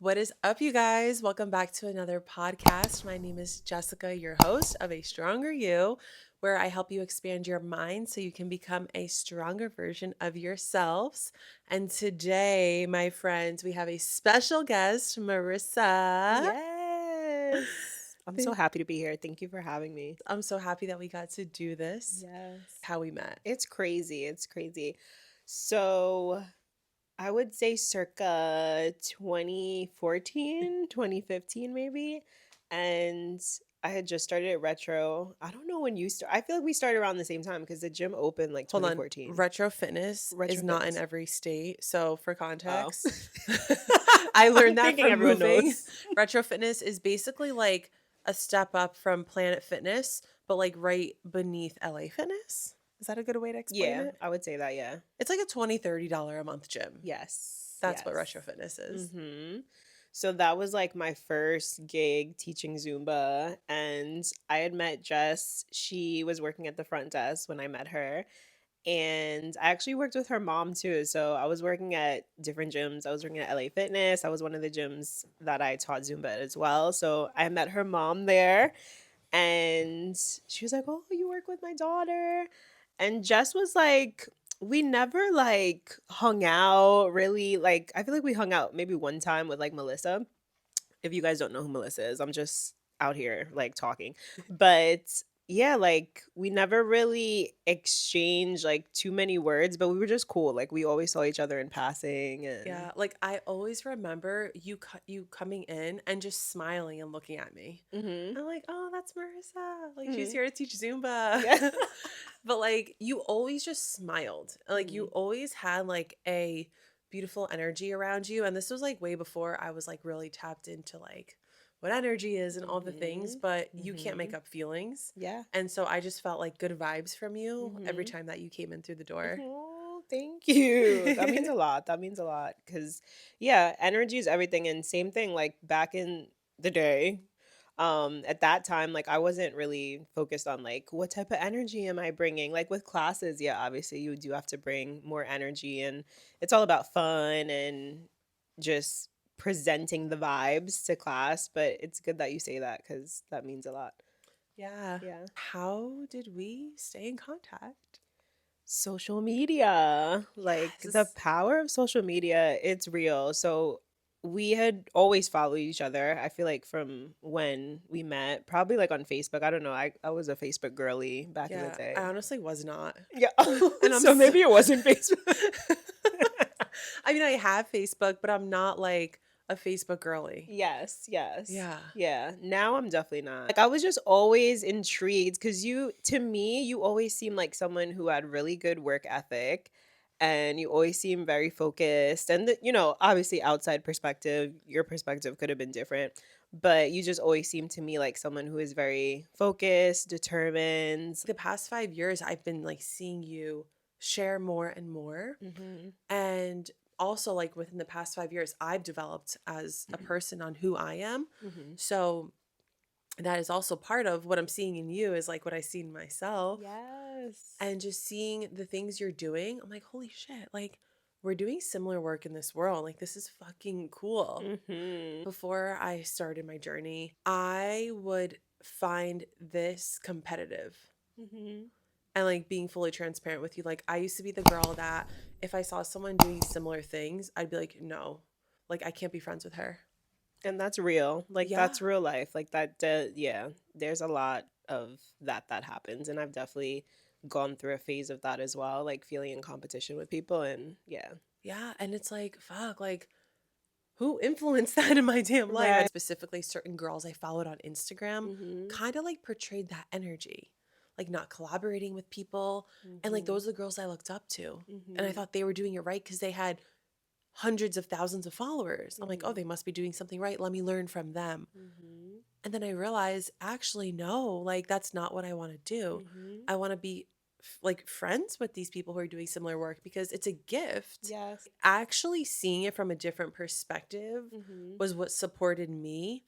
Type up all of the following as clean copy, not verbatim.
What is up, you guys? Welcome back to another podcast. My name is Jessica, your host of A Stronger You, where I help you expand your mind so you can become a stronger version of yourselves. And today, my friends, we have a special guest, Marissa. Yes. I'm so happy to be here. Thank you for having me. I'm so happy that we got to do this. Yes. How we met. It's crazy. It's crazy. So, I would say circa 2014, 2015, maybe. And I had just started at Retro. I don't know when you start. I feel like we started around the same time because the gym opened like Hold on. 2014. Retro fitness Retro is not in Fitness. every state. So, for Oh. context, I I'm learned that thinking from everyone moving. knows. Retro fitness is basically like a step up from Planet Fitness, but like right beneath LA Fitness. Is that a good way to explain Yeah, it? I would say that. Yeah. It's like a $20-$30 a month gym. Yes. That's what Yes. retro fitness is. So that was like my first gig teaching Zumba. And I had met Jess. She was working at the front desk when I met her. And I actually worked with her mom too. So I was working at different gyms. I was working at LA Fitness. I was one of the gyms that I taught Zumba at as well. So I met her mom there. And she was like, "Oh, you work with my daughter." And Jess was like, we never like hung out really. Like, I feel like we hung out maybe one time with like Melissa. If you guys don't know who Melissa is, I'm just out here like talking. But yeah, like we never really exchanged like too many words, but we were just cool. Like we always saw each other in passing and Yeah, like I always remember you coming in and just smiling and looking at me. hmm I'm like, "Oh, that's Marissa. Like she's hmm here to teach Zumba." yeah. But like you always just smiled. Like you Mhm. always had like a beautiful energy around you. And this was like way before I was like really tapped into like what energy is and all the things, Mhm. but you can't make Mhm. up feelings. Yeah. And so I just felt like good vibes from you every Mhm. time that you came in through the door. Oh, thank you. That means a lot. That means a lot. Cause yeah, energy is everything. And same thing, like back in the day, at that time, like I wasn't really focused on like what type of energy am I bringing. Like with classes, yeah, obviously you do have to bring more energy and it's all about fun and just presenting the vibes to class. But it's good that you say that because that means a lot. Yeah. Yeah. How did we stay in contact? Social media, like the Yes. power of social media, it's real. So we had always followed each other. I feel like from when we met, probably like on Facebook. I don't know. I was a Facebook girly back in the Yeah, I day. honestly was not. Yeah. And I'm So so maybe it wasn't Facebook. I mean, I have Facebook, but I'm not like a Facebook girly. Yes, yes. Yeah. Yeah. Now I'm definitely not. Like I was just always intrigued because you to me, you always seem like someone who had really good work ethic and you always seem very focused. And obviously outside perspective, your perspective could have been different. But you just always seem to me like someone who is very focused, determined. The past 5 years, I've been like seeing you share more and more. Mm-hmm. And also, like within the past 5 years, I've developed as a person on who I am. Mm-hmm. So that is also part of what I'm seeing in you, is like what I see in myself. Yes. And just seeing the things you're doing, I'm like, holy shit, like we're doing similar work in this world. Like, this is fucking cool. Mm-hmm. Before I started my journey, I would find this competitive. Mm-hmm. And like being fully transparent with you, like I used to be the girl that if I saw someone doing similar things, I'd be like, no, like I can't be friends with her. And that's real. Like Yeah. that's real life. Like that yeah, there's a lot of that happens and I've definitely gone through a phase of that as well, like feeling in competition with people and yeah. Yeah. And it's like, fuck, like who influenced that in my damn life? Right. And specifically, certain girls I followed on Instagram Mhm. kind of like portrayed that energy, like not collaborating with people. And like Mhm. those are the girls I looked up to. And I Mhm. thought they were doing it right because they had hundreds of thousands of followers. I'm like, oh, Mhm. they must be doing something right. Let me learn from them. Mhm. And then I realized, actually, no, like that's not what I want to do. Mhm. I want to be like friends with these people who are doing similar work because it's a gift. Yes. Actually, seeing it from a different perspective Mhm. was what supported me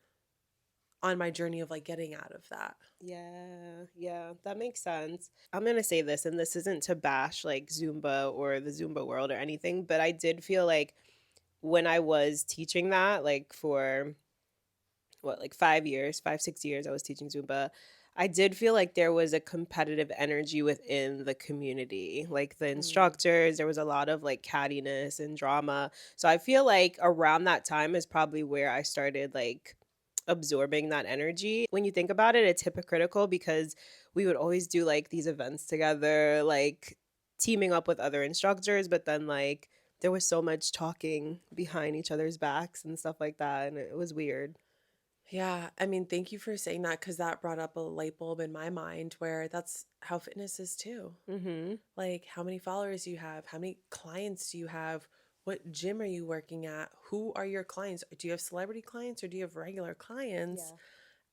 on my journey of like getting out of that. Yeah, yeah, that makes sense. I'm gonna say this, and this isn't to bash like Zumba or the Zumba world or anything, but I did feel like when I was teaching that, like for what, like 5 years, 5, 6 years, I was teaching Zumba. I did feel like there was a competitive energy within the community. Like the Mm. instructors, there was a lot of like cattiness and drama. So I feel like around that time is probably where I started like absorbing that energy. When you think about it, it's hypocritical because we would always do like these events together, like teaming up with other instructors, but then like there was so much talking behind each other's backs and stuff like that, and it was weird. Yeah, I mean, thank you for saying that because that brought up a light bulb in my mind where that's how fitness is too. Mhm. Like, how many followers do you have? How many clients do you have? What gym are you working at? Who are your clients? Do you have celebrity clients or do you have regular clients?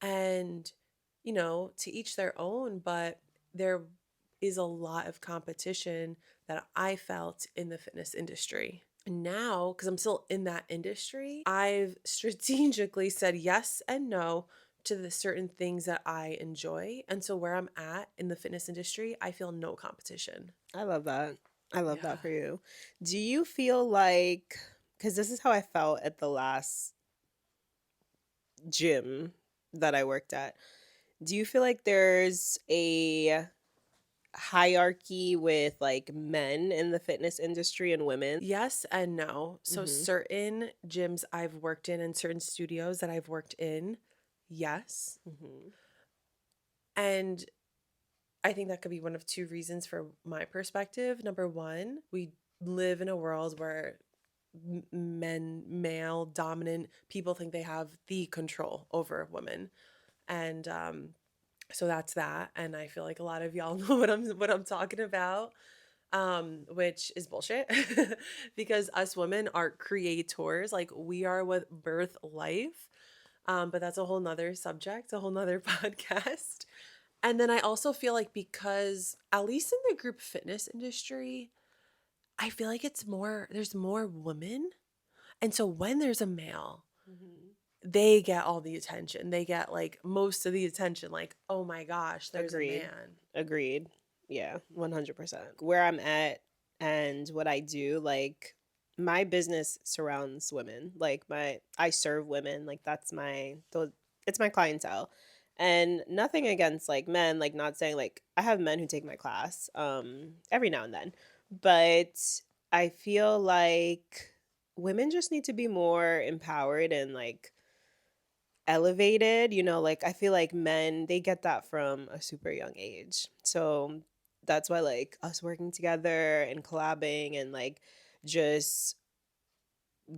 Yeah. And, to each their own, but there is a lot of competition that I felt in the fitness industry. Now, because I'm still in that industry, I've strategically said yes and no to the certain things that I enjoy. And so where I'm at in the fitness industry, I feel no competition. I love that. I love that Yeah. for you. Do you feel like, because this is how I felt at the last gym that I worked at, do you feel like there's a hierarchy with like men in the fitness industry and women? Yes and no. So Mm-hmm. certain gyms I've worked in and certain studios that I've worked in, yes. Mm-hmm. And I think that could be one of two reasons for my perspective. Number one, we live in a world where men, male dominant people think they have the control over women. And so that's that. And I feel like a lot of y'all know what I'm talking about, which is bullshit because us women are creators. Like we are what birth life. But that's a whole nother subject, a whole nother podcast. And then I also feel like because at least in the group fitness industry, I feel like there's more women. And so when there's a male, Mm-hmm. they get all the attention. They get like most of the attention, like, oh my gosh, there's a Agreed. man. Agreed. Yeah, 100%. Where I'm at and what I do, like my business surrounds women. Like I serve women. Like that's it's my clientele. And nothing against like men, like not saying like I have men who take my class every now and then. But I feel like women just need to be more empowered and like elevated, like I feel like men they get that from a super young age. So that's why like us working together and collabing and like just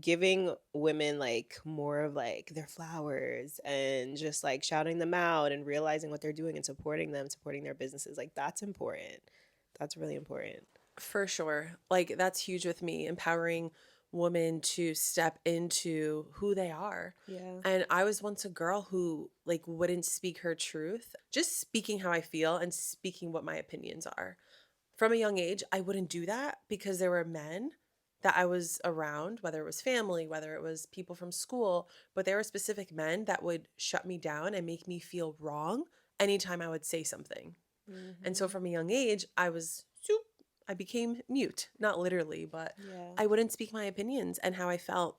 giving women like more of like their flowers and just like shouting them out and realizing what they're doing and supporting them, supporting their businesses, like that's important. That's really important. For sure. Like that's huge with me, empowering women to step into who they are. Yeah. And I was once a girl who like wouldn't speak her truth, just speaking how I feel and speaking what my opinions are. From a young age, I wouldn't do that because there were men that I was around, whether it was family, whether it was people from school, but there were specific men that would shut me down and make me feel wrong anytime I would say something. And so Mm-hmm. from a young age, I became mute, not literally, but Yeah. I wouldn't speak my opinions and how I felt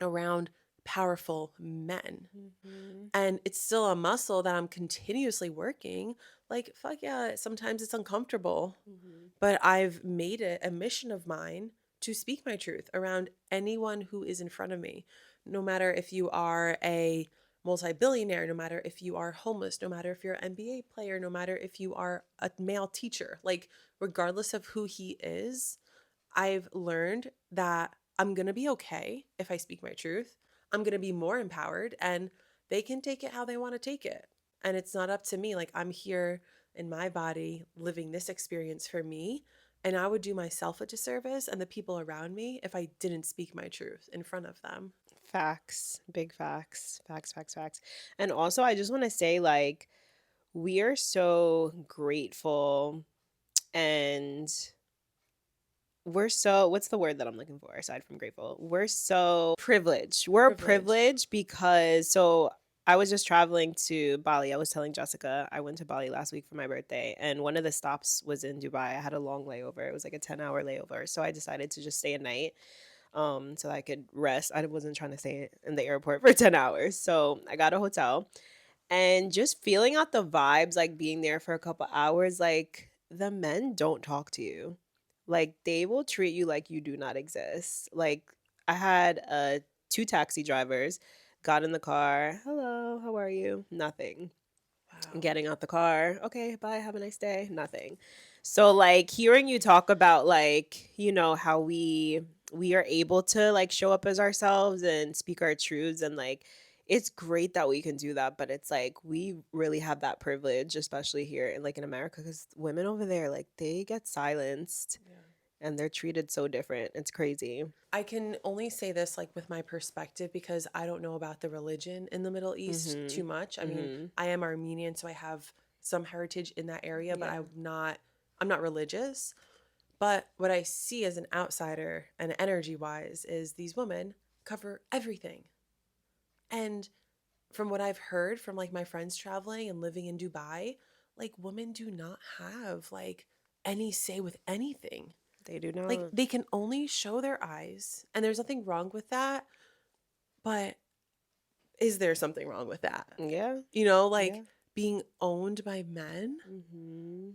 around powerful men. Mm-hmm. And it's still a muscle that I'm continuously working. Like, fuck yeah, sometimes it's uncomfortable, Mm-hmm. but I've made it a mission of mine to speak my truth around anyone who is in front of me. No matter if you are a multi-billionaire, no matter if you are homeless, no matter if you're an NBA player, no matter if you are a male teacher, like regardless of who he is, I've learned that I'm going to be okay if I speak my truth. I'm going to be more empowered and they can take it how they want to take it. And it's not up to me. Like I'm here in my body living this experience for me. And I would do myself a disservice and the people around me if I didn't speak my truth in front of them. Facts, big facts, facts, facts, facts. And also, I just want to say, like, we are so grateful and what's the word that I'm looking for aside from grateful? We're so privileged. We're Privileged. privileged because, so I was just traveling to Bali. I was telling Jessica, I went to Bali last week for my birthday, and one of the stops was in Dubai. I had a long layover, it was like a 10-hour layover. So I decided to just stay a night. so I could rest. I wasn't trying to stay in the airport for 10 hours. So I got a hotel and just feeling out the vibes, like being there for a couple hours, like the men don't talk to you. Like they will treat you like you do not exist. Like I had two taxi drivers, got in the car, hello, how are you? Nothing. Wow. Getting out the car, okay, bye, have a nice day. Nothing. So like hearing you talk about like, how we are able to like show up as ourselves and speak our truths, and like it's great that we can do that, but it's like we really have that privilege, especially here in like in America, because women over there, like they get silenced Yeah. and they're treated so different. It's crazy. I can only say this like with my perspective because I don't know about the religion in the Middle East too Mhm. much. I mean, Mhm. I am Armenian, so I have some heritage in that area, but Yeah. I'm not religious. But what I see as an outsider and energy wise is these women cover everything. And from what I've heard from like my friends traveling and living in Dubai, like women do not have like any say with anything. They do Like not. they can only show their eyes, and there's nothing wrong with that. But is there something wrong with that? Yeah. Like Yeah. being owned by men?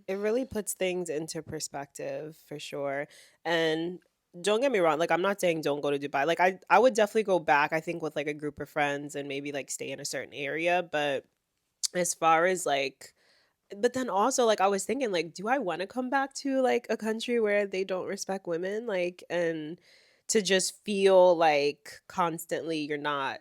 It really puts things into perspective for sure. And don't get me wrong, like I'm not saying don't go to Dubai. Like I would definitely go back, I think, with like a group of friends and maybe like stay in a certain area. But as far as like, but then also like I was thinking like, do I want to come back to like a country where they don't respect women? Like, and to just feel like constantly you're not,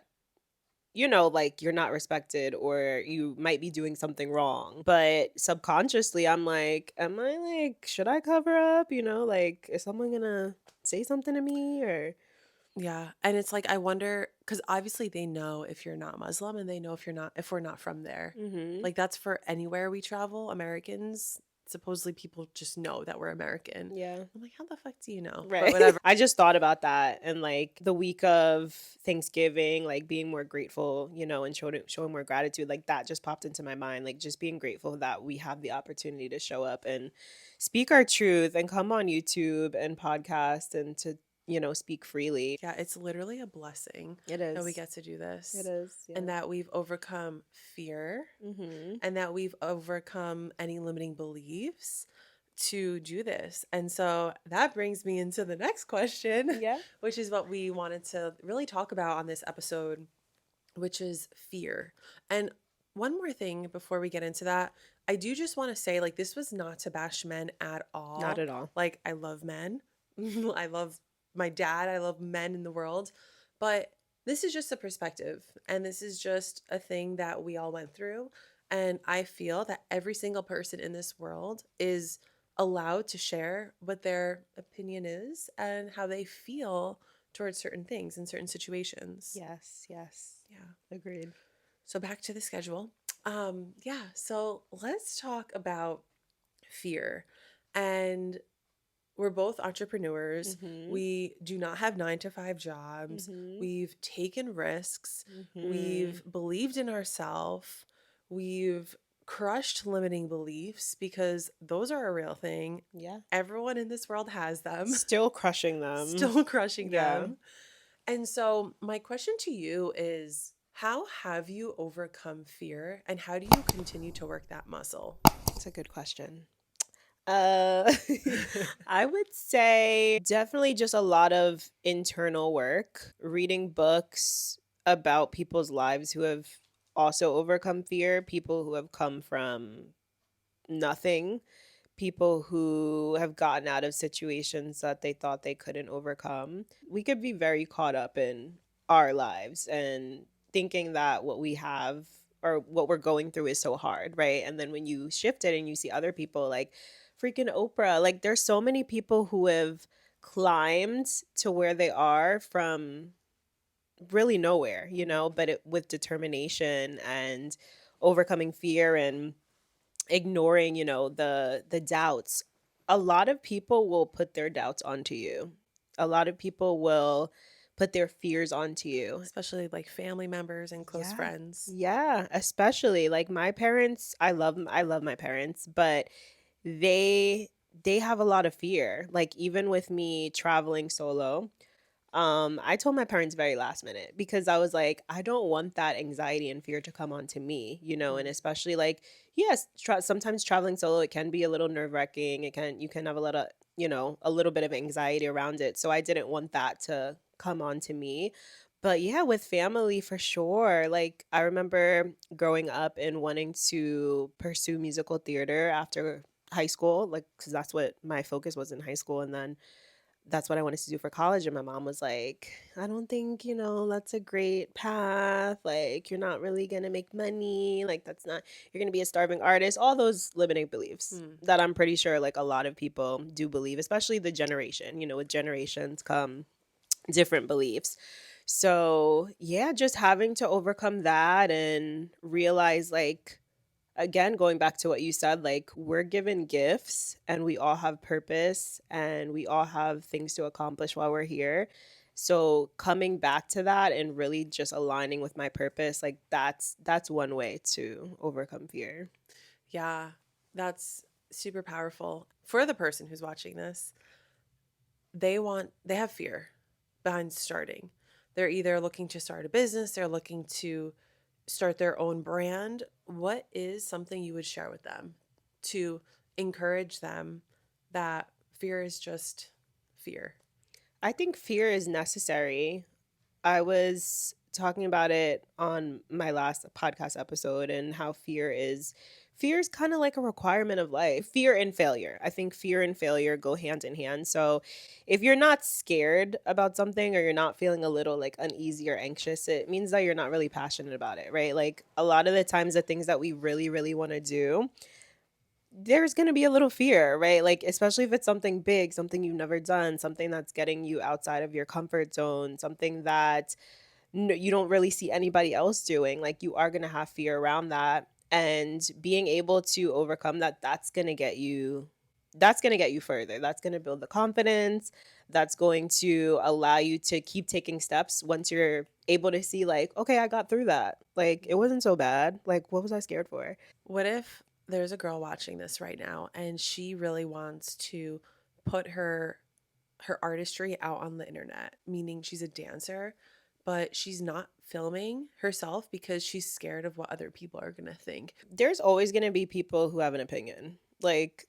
like you're not respected or you might be doing something wrong. But subconsciously, I'm like, am I like, should I cover up? Like, is someone gonna say something to me or? Yeah. And it's like I wonder cuz obviously they know if you're not Muslim and they know if we're not from there. Mm-hmm. Like that's for anywhere we travel, Americans, supposedly people just know that we're American. Yeah. I'm like, how the fuck do you know? But Right. whatever. I just thought about that and like the week of Thanksgiving, like being more grateful, and showing more gratitude, like that just popped into my mind. Like just being grateful that we have the opportunity to show up and speak our truth and come on YouTube and podcast and to, speak freely. Yeah, it's literally a blessing It that we is. get to do It this is. and Yeah. that we've overcome fear Mm-hmm. and that we've overcome any limiting beliefs to do this. And so that brings me into the next question, Yeah. which is what we wanted to really talk about on this episode, which is fear. And one more thing before we get into that, I do just want to say like this was not to bash men at Not all. at all. Like I love men. I love my dad. I love men in the world. But this is just a perspective and this is just a thing that we all went through. And I feel that every single person in this world is allowed to share what their opinion is and how they feel towards certain things in certain situations. Yes. Yes. Yeah. Agreed. So back to the schedule. Yeah, so let's talk about fear. And we're both entrepreneurs. Mm-hmm. We do not have 9 to 5 jobs. Mm-hmm. We've taken risks. Mm-hmm. We've believed in ourselves. We've crushed limiting beliefs because those are a real thing. Yeah. Everyone in this world has them, Still crushing them. still crushing Yeah. them. And so, my question to you is how have you overcome fear and how do you continue to work that muscle? It's a good question. Uh, I would say definitely just a lot of internal work, reading books about people's lives who have also overcome fear, people who have come from nothing, people who have gotten out of situations that they thought they couldn't overcome. We could be very caught up in our lives and thinking that what we have or what we're going through is so hard, right? And then when you shift it and you see other people like freaking Oprah, like there's so many people who have climbed to where they are from really nowhere, but with determination and overcoming fear and ignoring, the doubts. A lot of people will put their doubts onto you. A lot of people will put their fears onto you. Especially like family members and close Yeah. friends. Yeah, especially like my parents, I love my parents, but they they have a lot of fear. Like even with me traveling solo, I told my parents very last minute because I was like, I don't want that anxiety and fear to come onto me, and Mm. especially like, yes, sometimes traveling solo, it can be a little nerve-wracking. You can have a lot of, a little bit of anxiety around it. So I didn't want that to come onto me. But yeah, with family for sure. Like I remember growing up and wanting to pursue musical theater after high school, like because that's what my focus was in high school. And then that's what I wanted to do for college. And my mom was like, I don't think, that's a great path. Like, you're not really going to make money. Like, that's not, you're going to be a starving artist. All those limiting beliefs Mm. that I'm pretty sure like a lot of people do believe, especially the generation. With generations come different beliefs. So, yeah, just having to overcome that and realize like, again, going back to what you said, like we're given gifts and we all have purpose and we all have things to accomplish while we're here. So coming back to that and really just aligning with my purpose, like that's one way to overcome fear. Yeah, that's super powerful. For the person who's watching this, they have fear behind starting. They're either looking to start a business, they're looking to start their own brand. What is something you would share with them to encourage them that fear is just fear? I think fear is necessary. I was talking about it on my last podcast episode and how fear is kind of like a requirement of life. Fear and failure. I think fear and failure go hand in hand. So if you're not scared about something or you're not feeling a little like uneasy or anxious, it means that you're not really passionate about it, right? Like a lot of the times the things that we really really want to do, there's going to be a little fear, right? Like, especially if it's something big, something you've never done, something that's getting you outside of your comfort zone, something that you don't really see anybody else doing. Like, you are going to have fear around that. And being able to overcome that, that's going to get you further. That's going to build the confidence. That's going to allow you to keep taking steps once you're able to see, like, okay, I got through that. Like, it wasn't so bad. Like, what was I scared for? What if there's a girl watching this right now and she really wants to put her artistry out on the internet, meaning she's a dancer, but she's not filming herself because she's scared of what other people are going to think? There's always going to be people who have an opinion. Like,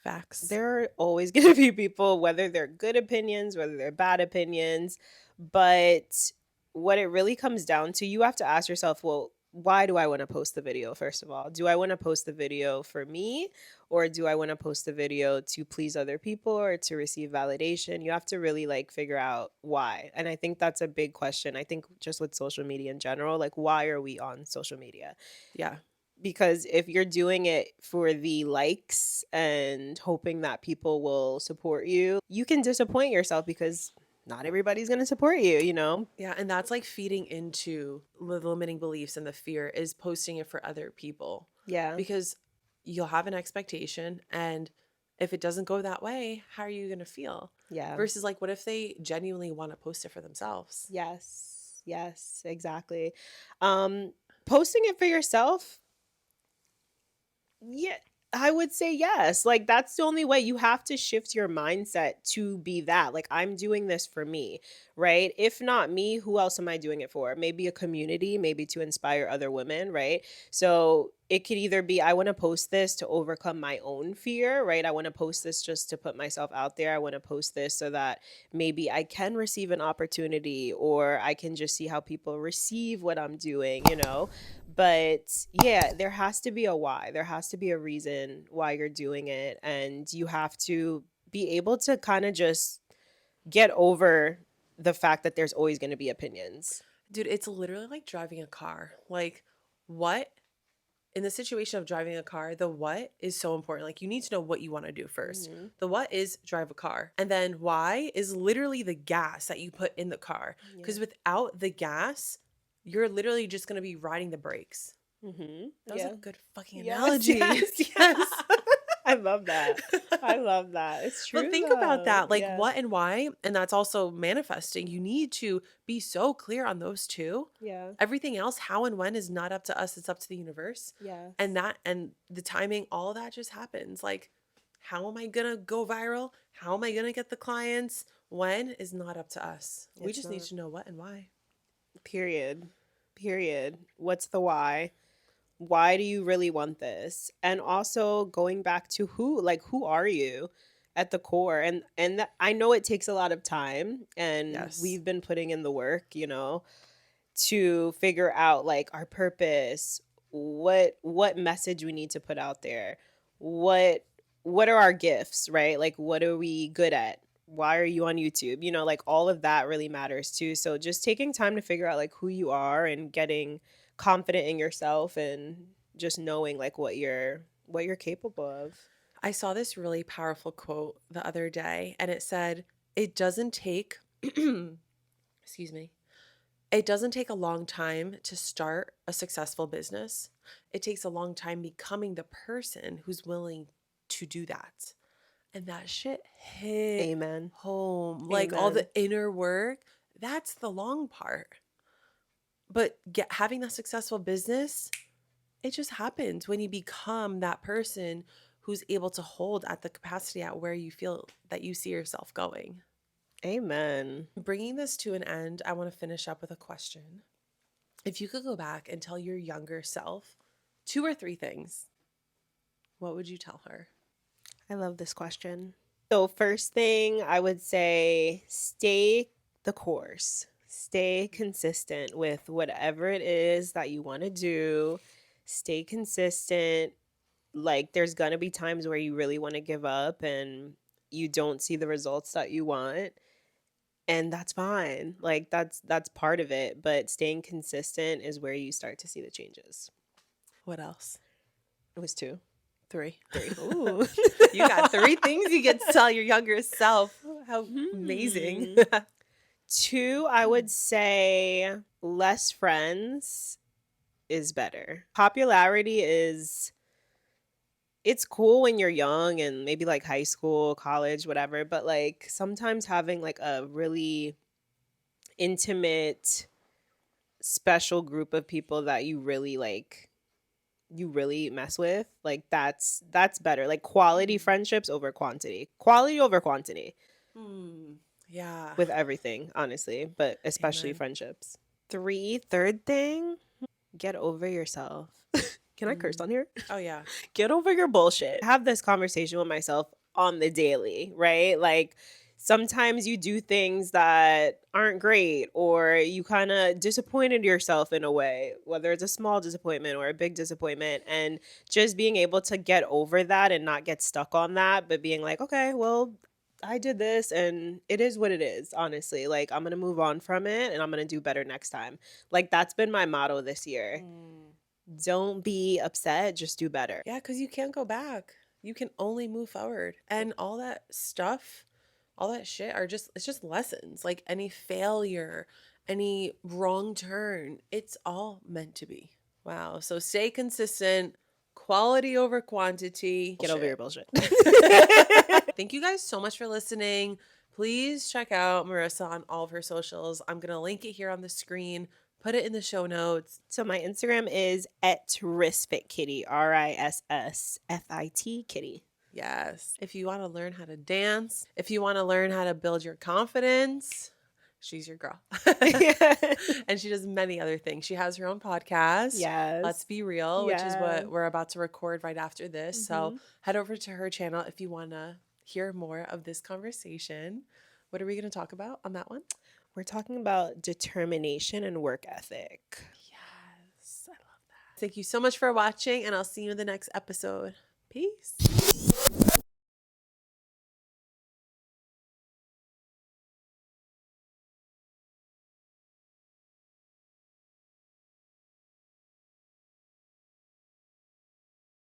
Facts. there are always going to be people, whether they're good opinions, whether they're bad opinions. But what it really comes down to, you have to ask yourself, well, why do I want to post the video? First of all, do I want to post the video for me, or do I want to post the video to please other people or to receive validation? You have to really like figure out why. And I think that's a big question. I think just with social media in general, like, why are we on social media? Yeah. Because if you're doing it for the likes and hoping that people will support you, you can disappoint yourself because not everybody's going to support you. Yeah, and that's like feeding into the limiting beliefs and the fear is posting it for other people Yeah. because you'll have an expectation, and if it doesn't go that way, how are you going to feel? Yeah. Versus like what if they genuinely want to post it for themselves? Yes. Yes, exactly. Um Posting it for yourself, yeah, I would say yes. Like that's the only way. You have to shift your mindset to be that. Like I'm doing this for me, right? If not me, who else am I doing it for? Maybe a community, maybe to inspire other women, right? So it could either be I want to post this to overcome my own fear, right? I want to post this just to put myself out there. I want to post this so that maybe I can receive an opportunity or I can just see how people receive what I'm doing. But yeah, there has to be a why. There has to be a reason why you're doing it. And you have to be able to kind of just get over the fact that there's always going to be opinions. Dude, it's literally like driving a car. Like, what in the situation of driving a car, the what is so important. Like, you need to know what you want to do first. Hmm. The what is drive a car. And then why is literally the gas that you put in the car. Yeah. Because without the gas, you're literally just going to be riding the brakes. Hmm. That was a Yeah. good fucking Yes, analogy. yes, Yes. yes. I love that. I love that. It's But true think about though. that. Like, Yeah. what and why. And that's also manifesting. You need to be so clear on those two. Yeah. Everything else, how and when, is not up to us, it's up to the universe. Yes. And the timing, all of that just happens. Like, How am I going to go viral? How am I going to get the clients? When is not up to us. We It's just need not. to know what and why. Period. Period. What's the why? Why do you really want this? And also going back to who are you at the core? I know it takes a lot of time, and Yes. we've been putting in the work, to figure out like our purpose, what message we need to put out there, what what are our gifts, right? Like what are we good at? Why are you on YouTube? Like all of that really matters too. So just taking time to figure out like who you are and getting confident in yourself and just knowing like what you're capable of. I saw this really powerful quote the other day, and it said, it doesn't take, excuse me, it doesn't take a long time to start a successful business. It takes a long time becoming the person who's willing to do that. And that shit hit Amen. home. Like all the Amen. inner work, that's the long part. But having a successful business, it just happens when you become that person who's able to hold at the capacity at where you feel that you see yourself going. Amen. Bringing this to an end, I want to finish up with a question. If you could go back and tell your younger self two or three things, what would you tell her? I love this question. So, first thing I would say, stay the course. Stay consistent with whatever it is that you want to do. Stay consistent. Like, there's going to be times where you really want to give up and you don't see the results that you want. And that's fine. Like, that's part of it. But staying consistent is where you start to see the changes. What else? It was two. Three. Three. Ooh. You got three things you get to tell your younger self. How amazing. Hmm. Two, I would say less friends is better. Popularity is it's cool when you're young and maybe like high school, college, whatever, but like sometimes having like a really intimate special group of people that you really mess with, like that's better. Like quality friendships over quantity. Quality over quantity Hmm. Yeah. with everything, honestly, but especially Amen. friendships. Third thing, get over yourself. Can I curse Mm. on here? Oh, yeah. Get over your bullshit. Have this conversation with myself on the daily, right? Like sometimes you do things that aren't great or you kind of disappointed yourself in a way, whether it's a small disappointment or a big disappointment, and just being able to get over that and not get stuck on that, but being like, okay, well, I did this and it is what it is, honestly. Like, I'm going to move on from it and I'm going to do better next time. Like, that's been my motto this year. Mm. Don't be upset, just do better. Yeah, because you can't go back. You can only move forward. And all that stuff, all that shit it's just lessons. Like any failure, any wrong turn, it's all meant to be. Wow. So stay consistent, quality over quantity. Get over your Shit. bullshit. Thank you guys so much for listening. Please check out Marissa on all of her socials. I'm going to link it here on the screen, put it in the show notes. So my Instagram is @RissFitKitty, RISSFIT Kitty. Yes. If you want to learn how to dance, if you want to learn how to build your confidence, she's your girl. And she does many other things. She has her own podcast, Let's Yes. Be Real, which is Yes. what we're about to record right after this. So Mhm. head over to her channel if you want to hear more of this conversation. What are we going to talk about on that one? We're talking about determination and work ethic. Yes, I love that. Thank you so much for watching, and I'll see you in the next episode. Peace.